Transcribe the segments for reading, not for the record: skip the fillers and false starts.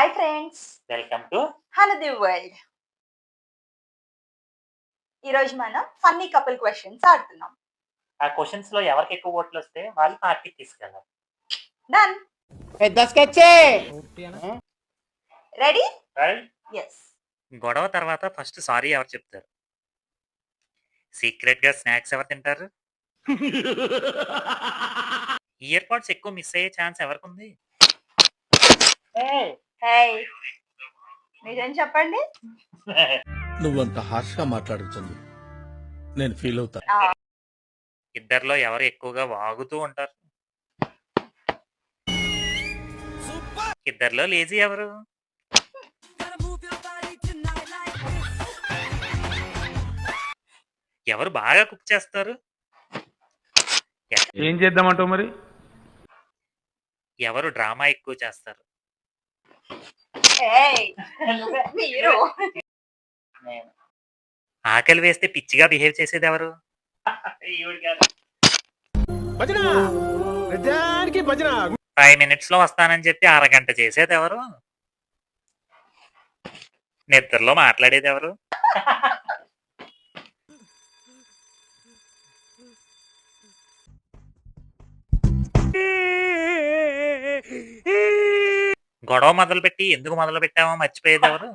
Hi friends, welcome to హనది world. ఈరోజు మనం ఫన్నీ కపుల్ క్వశ్చన్స్ ఆడుతున్నాం. ఆ క్వశ్చన్స్ లో ఎవరికి ఎక్కువ ఓట్లు వస్తే వాళ్ళు పార్టీకి తీసుకెళ్ళాలి. డన్. పెద్ద స్కెచ్చే. రెడీ? రైట్? ఎస్. గొడవ తర్వాత ఫస్ట్ సారీ ఎవరు చెప్తారు? సీక్రెట్ గా స్నాక్స్ ఎవరు తింటారు? ఇయర్ పాడ్స్ ఎక్కువ మిస్ అయ్యే ఛాన్స్ ఎవరికి ఉంది? హే, నిజం చెప్పండి. నువ్వంత హార్ష్ గా మాట్లాడుతుంది నేను ఫీల్ అవుతా. ఇద్దరిలో ఎవరు ఎక్కువగా వాగుతూ ఉంటారు? ఇద్దరిలో లేజీ ఎవరు? ఎవరు బాగా కుక్ చేస్తారు? ఏం చేద్దామంటావు మరి? ఎవరు డ్రామా ఎక్కువ చేస్తారు? మీరు. ఆకలి వేస్తే పిచ్చిగా బిహేవ్ చేసేది ఎవరు? 5 minutes లో వస్తానని చెప్పి అరగంట చేసేది ఎవరు? నిద్రలో మాట్లాడేది ఎవరు? గొడవ మొదలుపెట్టి ఎందుకు మొదలు పెట్టామో మర్చిపోయేది ఎవరు?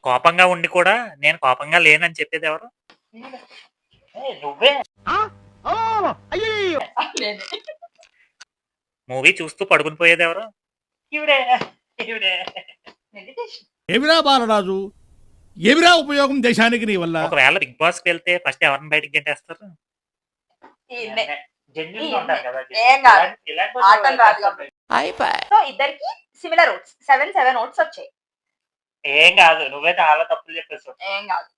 కోపంగా ఉండి కూడా నేను కోపంగా లేనని చెప్పేది ఎవరు? నువ్వే. మూవీ చూస్తూ పడుకుని పోయేది ఎవరు? ఏమిరా బాలరాజు, ఏమిరా ఉపయోగం దేశానికి నీ వల్ల? ఒకవేళ బిగ్ బాస్ వెళ్తే ఫస్ట్ ఎవరిని బయటికి గెంటేస్తారు? ఏం కాదు, ఆటం రాదు కాబట్టి. సో ఇద్దరికి సిమిలర్ ఓట్స్, 7 ఓట్స్ వచ్చాయి. ఏం కాదు, నువ్వే చాలా తప్పులు చెప్పేస్తావు. ఏం కాదు,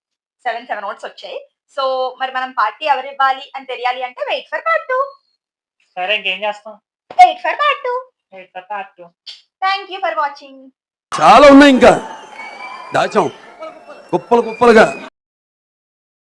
7 ఓట్స్ వచ్చాయి. సో మరి మనం పార్టీ ఎవరు ఇవ్వాలి అని తెలియాలి అంటే వెయిట్ ఫర్ పార్ట్ 2. సరే, ఇంకేం చేస్తాం? Wait for part 2. Thank you for watching. చాలా ఉన్నాయి ఇంకా దాచాం కుప్పలు కుప్పలుగా.